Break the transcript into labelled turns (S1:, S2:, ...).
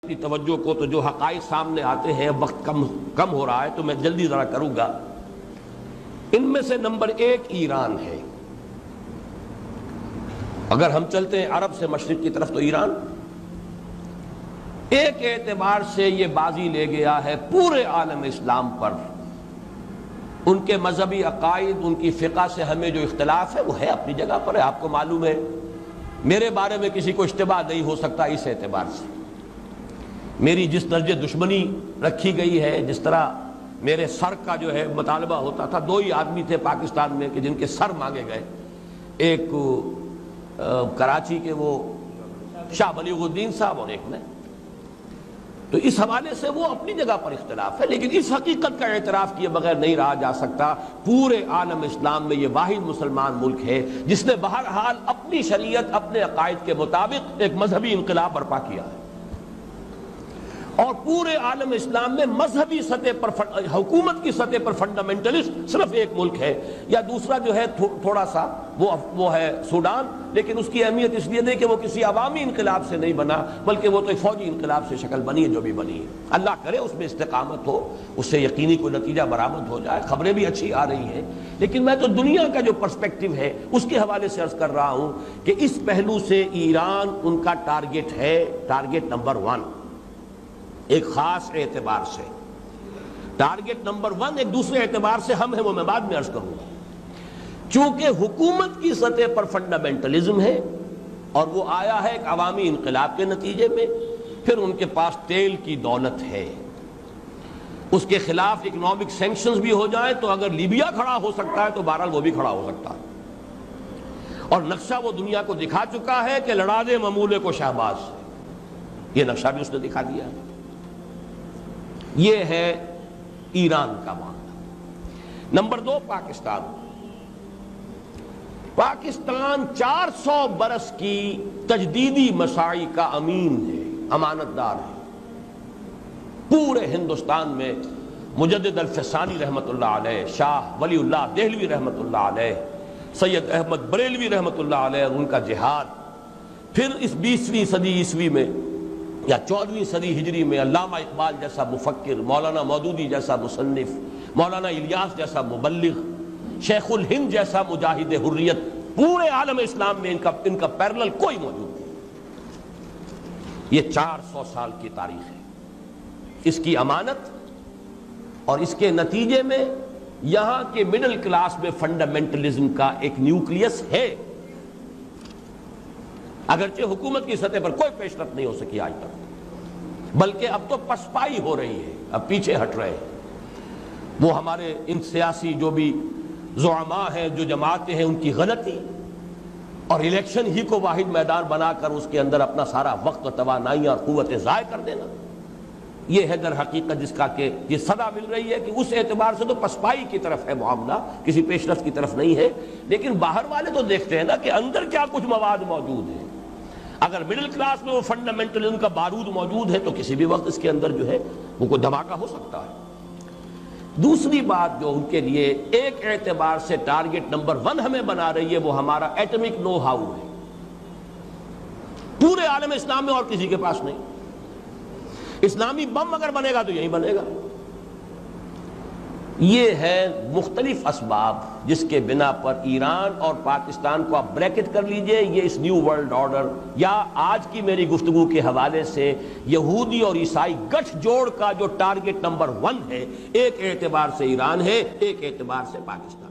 S1: کی توجہ کو تو جو حقائق سامنے آتے ہیں، وقت کم ہو رہا ہے تو میں جلدی ذرا کروں گا۔ ان میں سے نمبر 1 ایران ہے۔ اگر ہم چلتے ہیں عرب سے مشرق کی طرف تو ایران ایک اعتبار سے یہ بازی لے گیا ہے پورے عالم اسلام پر۔ ان کے مذہبی عقائد، ان کی فقہ سے ہمیں جو اختلاف ہے وہ ہے اپنی جگہ پر ہے۔ آپ کو معلوم ہے میرے بارے میں کسی کو اشتباہ نہیں ہو سکتا اس اعتبار سے۔ میری جس درجے دشمنی رکھی گئی ہے، جس طرح میرے سر کا جو ہے مطالبہ ہوتا تھا، 2 ہی آدمی تھے پاکستان میں کہ جن کے سر مانگے گئے، ایک کراچی کے وہ شاہ بلیغ الدین صاحب اور ایک میں، تو اس حوالے سے وہ اپنی جگہ پر اختلاف ہے، لیکن اس حقیقت کا اعتراف کیے بغیر نہیں رہا جا سکتا پورے عالم اسلام میں یہ واحد مسلمان ملک ہے جس نے بہرحال اپنی شریعت، اپنے عقائد کے مطابق ایک مذہبی انقلاب برپا کیا ہے۔ اور پورے عالم اسلام میں مذہبی سطح پر، حکومت کی سطح پر فنڈامنٹلسٹ صرف ایک ملک ہے، یا دوسرا جو ہے تھوڑا سا وہ ہے سوڈان، لیکن اس کی اہمیت اس لیے نہیں کہ وہ کسی عوامی انقلاب سے نہیں بنا، بلکہ وہ تو ایک فوجی انقلاب سے شکل بنی ہے جو بھی بنی ہے۔ اللہ کرے اس میں استقامت ہو، اس سے یقینی کوئی نتیجہ برآمد ہو جائے۔ خبریں بھی اچھی آ رہی ہیں، لیکن میں تو دنیا کا جو پرسپیکٹو ہے اس کے حوالے سے عرض کر رہا ہوں کہ اس پہلو سے ایران ان کا ٹارگٹ ہے، ٹارگٹ نمبر 1 ایک خاص اعتبار سے۔ ٹارگٹ نمبر 1 ایک دوسرے اعتبار سے ہم ہیں، وہ میں بعد میں عرض کروں گا۔ چونکہ حکومت کی سطح پر فنڈامنٹلزم ہے اور وہ آیا ہے ایک عوامی انقلاب کے نتیجے میں، پھر ان کے پاس تیل کی دولت ہے، اس کے خلاف اکنامک سینکشنز بھی ہو جائیں تو اگر لیبیا کھڑا ہو سکتا ہے تو بہرحال وہ بھی کھڑا ہو سکتا ہے، اور نقشہ وہ دنیا کو دکھا چکا ہے کہ لڑا دے ممولے کو شہباز، یہ نقشہ بھی اس نے دکھا دیا ہے۔ یہ ہے ایران کا معاملہ۔ نمبر 2 پاکستان۔ پاکستان 400 برس کی تجدیدی مساعی کا امین ہے، امانت دار ہے۔ پورے ہندوستان میں مجدد الفسانی رحمت اللہ علیہ، شاہ ولی اللہ دہلوی رحمت اللہ علیہ، سید احمد بریلوی رحمت اللہ علیہ اور ان کا جہاد، پھر اس 20ویں صدی عیسوی میں یا 14ویں صدی ہجری میں علامہ اقبال جیسا مفکر، مولانا مودودی جیسا مصنف، مولانا الیاس جیسا مبلغ، شیخ الہند جیسا مجاہد حریت، پورے عالم اسلام میں ان کا پیرلل کوئی موجود نہیں۔ یہ 400 سال کی تاریخ ہے، اس کی امانت، اور اس کے نتیجے میں یہاں کے مڈل کلاس میں فنڈامنٹلزم کا ایک نیوکلیس ہے، اگرچہ حکومت کی سطح پر کوئی پیش رفت نہیں ہو سکی آج تک، بلکہ اب تو پسپائی ہو رہی ہے، اب پیچھے ہٹ رہے ہیں۔ وہ ہمارے ان سیاسی جو بھی زعماء ہیں، جو جماعتیں ہیں، ان کی غلطی اور الیکشن ہی کو واحد میدان بنا کر اس کے اندر اپنا سارا وقت و توانائیاں اور قوتیں ضائع کر دینا، یہ ہے در حقیقت جس کا کہ یہ صدا مل رہی ہے کہ اس اعتبار سے تو پسپائی کی طرف ہے معاملہ، کسی پیش رفت کی طرف نہیں ہے۔ لیکن باہر والے تو دیکھتے ہیں نا کہ اندر کیا کچھ مواد موجود ہے۔ اگر مڈل کلاس میں وہ فنڈامنٹلزم کا بارود موجود ہے تو کسی بھی وقت اس کے اندر جو ہے وہ کوئی دھماکہ ہو سکتا ہے۔ دوسری بات جو ان کے لیے ایک اعتبار سے ٹارگٹ نمبر 1 ہمیں بنا رہی ہے، وہ ہمارا ایٹمک نو ہاؤ ہے۔ پورے عالم اسلام میں اور کسی کے پاس نہیں۔ اسلامی بم اگر بنے گا تو یہی بنے گا۔ یہ ہے مختلف اسباب جس کے بنا پر ایران اور پاکستان کو آپ بریکٹ کر لیجئے، یہ اس نیو ورلڈ آرڈر یا آج کی میری گفتگو کے حوالے سے یہودی اور عیسائی گٹھ جوڑ کا جو ٹارگٹ نمبر 1 ہے، ایک اعتبار سے ایران ہے، ایک اعتبار سے پاکستان۔